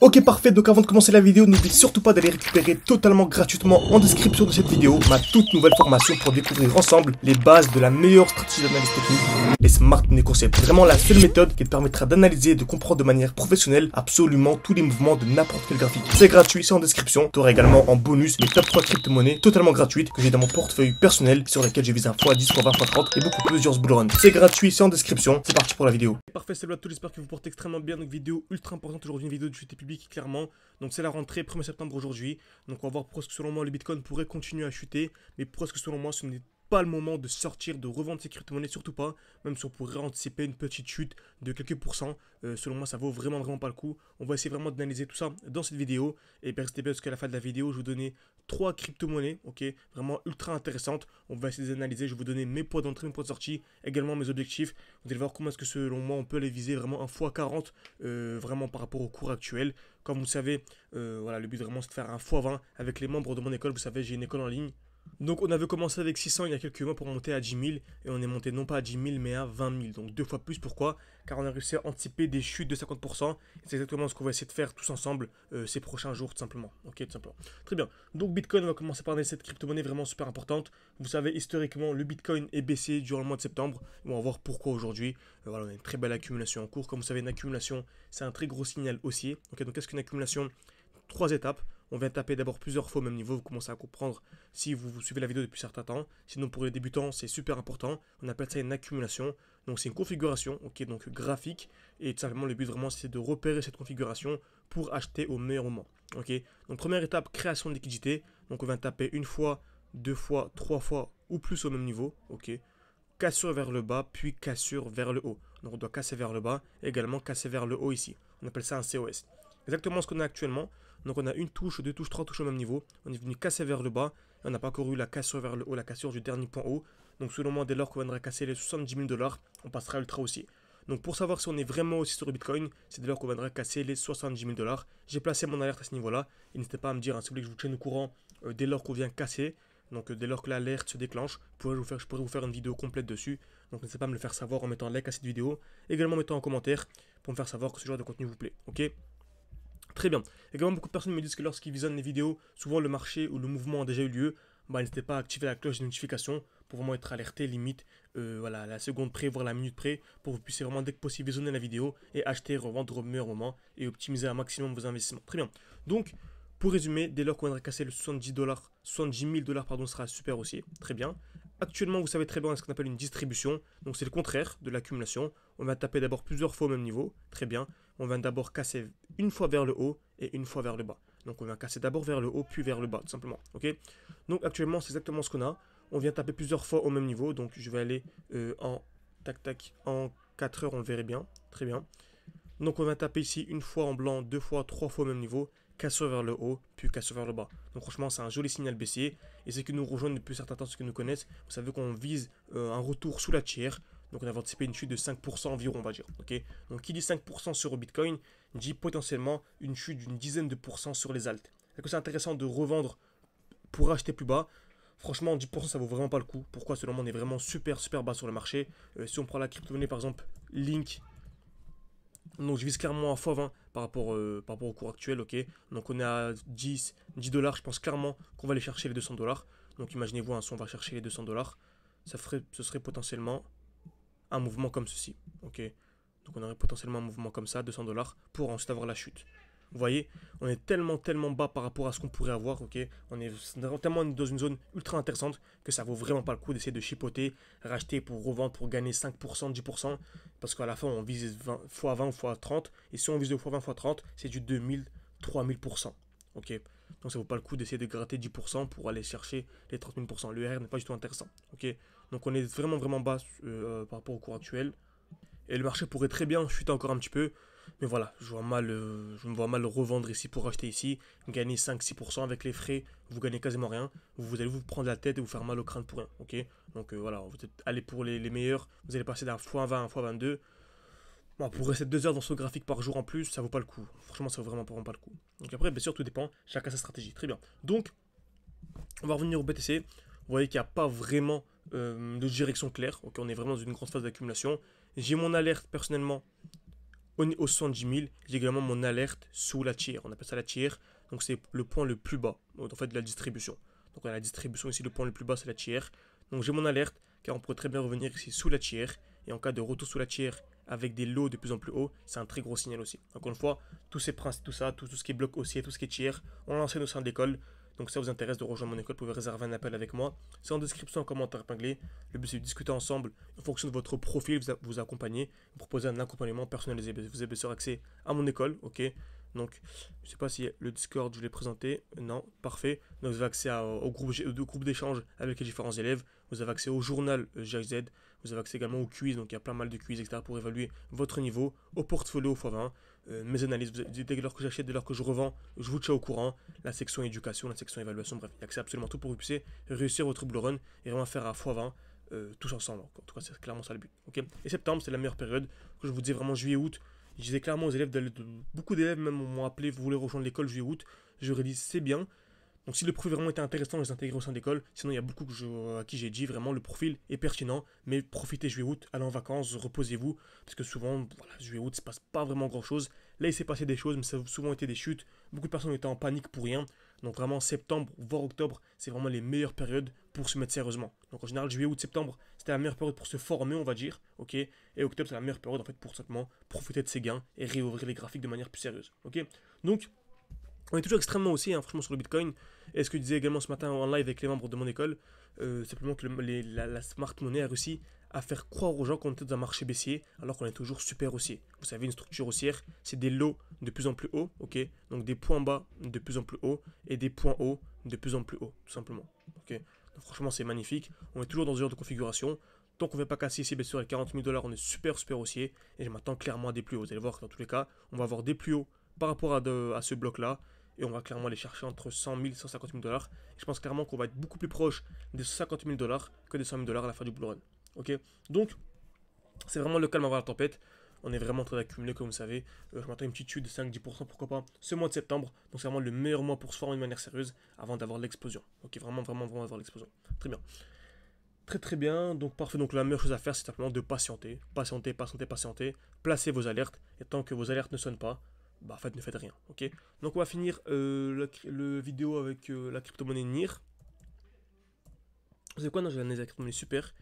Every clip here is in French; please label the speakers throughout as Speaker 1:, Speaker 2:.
Speaker 1: Ok parfait, donc avant de commencer la vidéo, n'oublie surtout pas d'aller récupérer totalement gratuitement en description de cette vidéo ma toute nouvelle formation pour découvrir ensemble les bases de la meilleure stratégie d'analyse technique, les Smart Money Concepts. Vraiment la seule méthode qui te permettra d'analyser et de comprendre de manière professionnelle absolument tous les mouvements de n'importe quel graphique. C'est gratuit, c'est en description. Tu auras également en bonus les top 3 crypto-monnaies totalement gratuites que j'ai dans mon portefeuille personnel sur lesquelles je vise un x10, x20, x30 et beaucoup plusieurs bull runs. C'est gratuit, c'est en description. C'est parti pour la vidéo. Parfait, salut à tous, j'espère que vous portez extrêmement bien. Donc vidéo ultra importante aujourd'hui, une vidéo de chute publique clairement. Donc c'est la rentrée 1er septembre aujourd'hui. Donc on va voir pourquoi est-ce que selon moi le Bitcoin pourrait continuer à chuter, mais pourquoi est-ce que selon moi ce n'est pas le moment de sortir, de revendre ces crypto-monnaies, surtout pas, même si on pourrait anticiper une petite chute de quelques pourcents. Selon moi ça vaut vraiment pas le coup. On va essayer vraiment d'analyser tout ça dans cette vidéo. Et bien restez bien parce qu'à la fin de la vidéo je vais vous donner 3 crypto-monnaies, ok, vraiment ultra intéressantes. On va essayer d'analyser, je vais vous donner mes poids d'entrée, mes poids de sortie, également mes objectifs. Vous allez voir comment est-ce que selon moi on peut les viser vraiment un x40, vraiment par rapport au cours actuel. Comme vous savez, voilà, le but vraiment c'est de faire un x20 avec les membres de mon école. Vous savez, j'ai une école en ligne. Donc on avait commencé avec 600 il y a quelques mois pour monter à 10 000 et on est monté non pas à 10 000 mais à 20 000, donc 2 fois plus. Pourquoi? Car on a réussi à anticiper des chutes de 50%. C'est exactement ce qu'on va essayer de faire tous ensemble ces prochains jours tout simplement. Ok, tout simplement. Très bien. Donc Bitcoin, on va commencer par analyser cette crypto-monnaie vraiment super importante. Vous savez, historiquement, le Bitcoin est baissé durant le mois de septembre. On va voir pourquoi aujourd'hui. Voilà, on a une très belle accumulation en cours. Comme vous savez, une accumulation, c'est un très gros signal haussier. Ok, donc qu'est-ce qu'une accumulation? 3 étapes. On vient taper d'abord plusieurs fois au même niveau, vous commencez à comprendre si vous suivez la vidéo depuis un certain temps. Sinon pour les débutants c'est super important, on appelle ça une accumulation. Donc c'est une configuration, ok, donc graphique. Et tout simplement le but vraiment c'est de repérer cette configuration pour acheter au meilleur moment. Ok, donc première étape, création de liquidité. Donc on vient taper une fois, 2 fois, 3 fois ou plus au même niveau. Ok, cassure vers le bas puis cassure vers le haut. Donc on doit casser vers le bas, également casser vers le haut ici. On appelle ça un COS. Exactement ce qu'on a actuellement. Donc on a une touche, 2 touches, 3 touches au même niveau. On est venu casser vers le bas. Et on n'a pas encore eu la cassure vers le haut, la cassure du dernier point haut. Donc selon moi, dès lors qu'on viendra casser les 70 000 $, on passera ultra haussier. Donc pour savoir si on est vraiment haussier sur le Bitcoin, c'est dès lors qu'on viendra casser les 70 000 $. J'ai placé mon alerte à ce niveau-là. Et n'hésitez pas à me dire, hein, si vous voulez que je vous tienne au courant dès lors qu'on vient casser. Donc dès lors que l'alerte se déclenche, je pourrais vous faire une vidéo complète dessus. Donc n'hésitez pas à me le faire savoir en mettant un like à cette vidéo. Également en mettant en commentaire pour me faire savoir que ce genre de contenu vous plaît. Ok ? Très bien. Également, beaucoup de personnes me disent que lorsqu'ils visionnent les vidéos, souvent le marché ou le mouvement a déjà eu lieu. N'hésitez pas à activer la cloche de notification pour vraiment être alerté limite voilà, à la seconde près, voire la minute près, pour que vous puissiez vraiment dès que possible visionner la vidéo et acheter, revendre au meilleur moment et optimiser un maximum vos investissements. Très bien. Donc, pour résumer, dès lors qu'on viendra casser le 70 000 $, pardon, sera super haussier. Très bien. Actuellement, vous savez très bien ce qu'on appelle une distribution. Donc, c'est le contraire de l'accumulation. On va taper d'abord plusieurs fois au même niveau. Très bien. On va d'abord casser une fois vers le haut et une fois vers le bas. Donc, on va casser d'abord vers le haut, puis vers le bas, tout simplement. Ok. Donc, actuellement, c'est exactement ce qu'on a. On vient taper plusieurs fois au même niveau. Donc, je vais aller en 4 heures, on le verrait bien. Très bien. Donc, on va taper ici une fois en blanc, 2 fois, 3 fois au même niveau. Cassure vers le haut, puis cassure vers le bas. Donc franchement, c'est un joli signal baissier. Et ceux qui nous rejoignent depuis certains temps, ceux qui nous connaissent, vous savez qu'on vise un retour sous la tiers. Donc on a anticipé une chute de 5% environ, on va dire. Okay, donc qui dit 5% sur le Bitcoin, dit potentiellement une chute d'une dizaine de pourcents sur les alts. Est-ce que c'est intéressant de revendre pour acheter plus bas? Franchement, 10% ça vaut vraiment pas le coup. Pourquoi? Selon moi, on est vraiment super bas sur le marché. Si on prend la crypto-monnaie par exemple, Link. Donc je vise clairement à x20 par rapport au cours actuel, ok. Donc on est à 10 $, je pense clairement qu'on va aller chercher les 200 $. Donc imaginez-vous, si on va chercher les 200 $, ce serait potentiellement un mouvement comme ceci, ok. Donc on aurait potentiellement un mouvement comme ça, 200 $, pour ensuite avoir la chute. Vous voyez, on est tellement bas par rapport à ce qu'on pourrait avoir, ok. On est tellement dans une zone ultra intéressante que ça vaut vraiment pas le coup d'essayer de chipoter, racheter pour revendre, pour gagner 5%, 10%, parce qu'à la fin on vise x20, x30, et si on vise de x20, x30, c'est du 2000, 3000%, ok. Donc ça vaut pas le coup d'essayer de gratter 10% pour aller chercher les 30 000%. Le RR n'est pas du tout intéressant, ok. Donc on est vraiment bas par rapport au cours actuel. Et le marché pourrait très bien chuter encore un petit peu. Mais voilà, je me vois mal revendre ici pour acheter ici. Gagner 5-6% avec les frais, vous gagnez quasiment rien. Vous allez vous prendre la tête et vous faire mal au crâne pour rien. Ok. Donc voilà, vous allez pour les meilleurs. Vous allez passer d'un x20 à un x22. Bon, pour rester 2 heures dans ce graphique par jour en plus, ça vaut pas le coup. Franchement, ça vaut vraiment pas le coup. Donc après, bien sûr, tout dépend. Chacun sa stratégie. Très bien. Donc, on va revenir au BTC. Vous voyez qu'il n'y a pas vraiment de direction claire. Ok, on est vraiment dans une grande phase d'accumulation. J'ai mon alerte personnellement On est au 110 000. J'ai également mon alerte sous la tier. On appelle ça la tier. Donc c'est le point le plus bas, en fait, de la distribution. Donc on a la distribution ici, le point le plus bas, c'est la tier. Donc j'ai mon alerte, car on pourrait très bien revenir ici sous la tier. Et en cas de retour sous la tier avec des lots de plus en plus hauts, c'est un très gros signal aussi. Encore une fois, tous ces principes, tout ça, tout ce qui est bloc haussier, tout ce qui est tier, on l'enseigne au sein de l'école. Donc si ça vous intéresse de rejoindre mon école, vous pouvez réserver un appel avec moi. C'est en description, en commentaire épinglé. Le but c'est de discuter ensemble en fonction de votre profil, vous accompagner, vous proposer un accompagnement personnalisé. Vous avez bien sûr accès à mon école, ok. Donc, je ne sais pas si le Discord, je l'ai présenté. Non, parfait. Donc, vous avez accès au groupe d'échange avec les différents élèves. Vous avez accès au journal GIZ. Vous avez accès également au quiz. Donc, il y a plein mal de quiz, etc. pour évaluer votre niveau. Au portfolio x20. Mes analyses. Dès lors que j'achète, dès lors que je revends, je vous tiens au courant. La section éducation, la section évaluation. Bref, il y a accès à absolument tout pour que vous puissiez réussir votre bull run et vraiment faire à x20. Tous ensemble. En tout cas, c'est clairement ça le but. Okay, et septembre, c'est la meilleure période. Que je vous dis vraiment juillet-août. Je disais clairement aux élèves, beaucoup d'élèves même m'ont appelé, vous voulez rejoindre l'école juillet-août. Je leur ai dit, c'est bien. Donc si le profil vraiment était intéressant, je les intégrer au sein d'école. Sinon, il y a beaucoup à qui j'ai dit, vraiment, le profil est pertinent. Mais profitez juillet-août, allez en vacances, reposez-vous. Parce que souvent, voilà, juillet-août, il ne se passe pas vraiment grand-chose. Là, il s'est passé des choses, mais ça a souvent été des chutes. Beaucoup de personnes étaient en panique pour rien. Donc vraiment, septembre, voire octobre, c'est vraiment les meilleures périodes pour se mettre sérieusement. Donc en général, juillet, août, septembre, c'était la meilleure période pour se former, on va dire. Ok. Et octobre, c'est la meilleure période en fait pour simplement profiter de ses gains et réouvrir les graphiques de manière plus sérieuse. Ok. Donc, on est toujours extrêmement aussi, hein, franchement, sur le Bitcoin. Et ce que je disais également ce matin en live avec les membres de mon école, simplement que la smart money a réussi à faire croire aux gens qu'on était dans un marché baissier, alors qu'on est toujours super haussier. Vous savez, une structure haussière, c'est des lots de plus en plus hauts, ok. Donc des points bas de plus en plus hauts et des points hauts de plus en plus hauts, tout simplement. Ok. Donc franchement, c'est magnifique. On est toujours dans ce genre de configuration. Tant qu'on ne veut pas casser ici, bien sûr, les 40 000 $, on est super haussier. Et je m'attends clairement à des plus hauts. Vous allez voir que dans tous les cas, on va avoir des plus hauts par rapport à ce bloc-là. Et on va clairement les chercher entre 100 000 et 150 000 $. Et je pense clairement qu'on va être beaucoup plus proche des 50 000 $ que des 100 000 $ à la fin du bull run. Ok. Donc, c'est vraiment le calme avant la tempête. On est vraiment en train d'accumuler, comme vous savez. Je m'attends à une petite chute de 5-10%, pourquoi pas, ce mois de septembre. Donc, c'est vraiment le meilleur mois pour se former de manière sérieuse avant d'avoir l'explosion. Ok, vraiment avoir l'explosion. Très bien. Très très bien, donc parfait. Donc la meilleure chose à faire, c'est simplement de patienter. Patienter. Placez vos alertes. Et tant que vos alertes ne sonnent pas, bah en fait ne faites rien. Ok. Donc on va finir le vidéo avec la crypto-monnaie NIR. Vous savez quoi? Non, j'ai l'analyse de la crypto-monnaie super,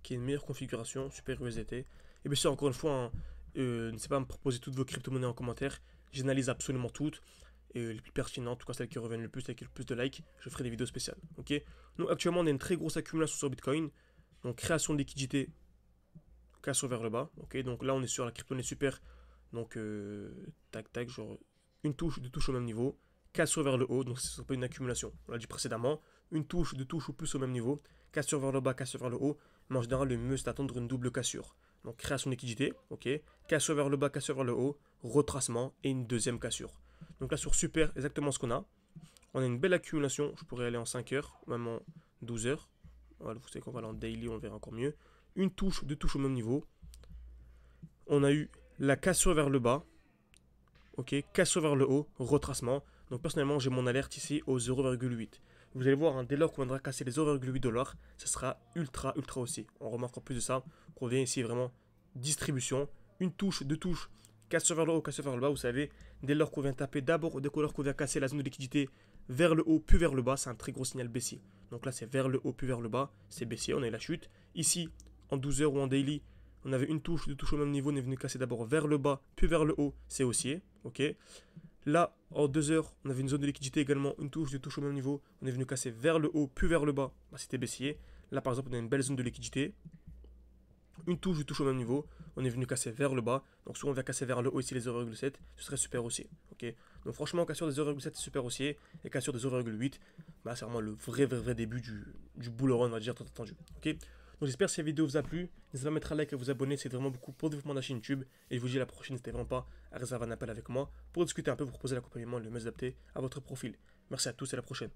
Speaker 1: qui est une meilleure configuration, super USDT. Et bien sûr, encore une fois, hein, n'hésitez pas à me proposer toutes vos crypto-monnaies en commentaire. J'analyse absolument toutes. Et les plus pertinentes, en tout cas celles qui reviennent le plus, celles qui ont le plus de likes, je ferai des vidéos spéciales. Ok. Donc actuellement, on a une très grosse accumulation sur Bitcoin. Donc création de liquidité, cassure vers le bas. Ok. Donc là, on est sur la crypto-monnaie super. Donc tac, genre une touche, deux touches au même niveau, cassure vers le haut. Donc ce ne sera pas une accumulation. On l'a dit précédemment. Une touche, deux touches ou plus au même niveau, cassure vers le bas, cassure vers le haut. Mais en général, le mieux c'est d'attendre une double cassure. Donc création de liquidité, ok. Cassure vers le bas, cassure vers le haut, retracement et une deuxième cassure. Donc là sur super, exactement ce qu'on a. On a une belle accumulation, je pourrais aller en 5 heures, même en 12 heures. Voilà, vous savez qu'on va aller en daily, on verra encore mieux. Une touche, deux touches au même niveau. On a eu la cassure vers le bas. Ok, cassure vers le haut, retracement. Donc personnellement, j'ai mon alerte ici au 0,8. Vous allez voir, hein, dès lors qu'on viendra casser les 0,8 $, ce sera ultra aussi. On remarque en plus de ça qu'on vient ici vraiment distribution. Une touche, deux touches, cassure vers le haut, cassure vers le bas. Vous savez, dès lors qu'on vient taper d'abord, dès lors qu'on vient casser la zone de liquidité vers le haut puis vers le bas, c'est un très gros signal baissier. Donc là, c'est vers le haut puis vers le bas, c'est baissier, on a eu la chute. Ici, en 12 heures ou en daily, on avait une touche, deux touches au même niveau, on est venu casser d'abord vers le bas puis vers le haut, c'est haussier. Ok. Là, en 2 heures, on avait une zone de liquidité également, une touche, deux touches au même niveau. On est venu casser vers le haut, puis vers le bas. Bah, c'était baissier. Là, par exemple, on a une belle zone de liquidité. Une touche, deux touches au même niveau. On est venu casser vers le bas. Donc, soit on vient casser vers le haut, ici les 0,7. Ce serait super haussier. Ok. Donc, franchement, cassure des 0,7, c'est super haussier. Et cassure des 0,8, bah, c'est vraiment le vrai début du bull run, on va dire, tant attendu. Ok. Donc j'espère que cette vidéo vous a plu. N'hésitez pas à mettre un like et à vous abonner, c'est vraiment beaucoup pour le développement de la chaîne YouTube. Et je vous dis à la prochaine, n'hésitez vraiment pas à réserver un appel avec moi pour discuter un peu, vous proposer l'accompagnement le mieux adapté à votre profil. Merci à tous et à la prochaine.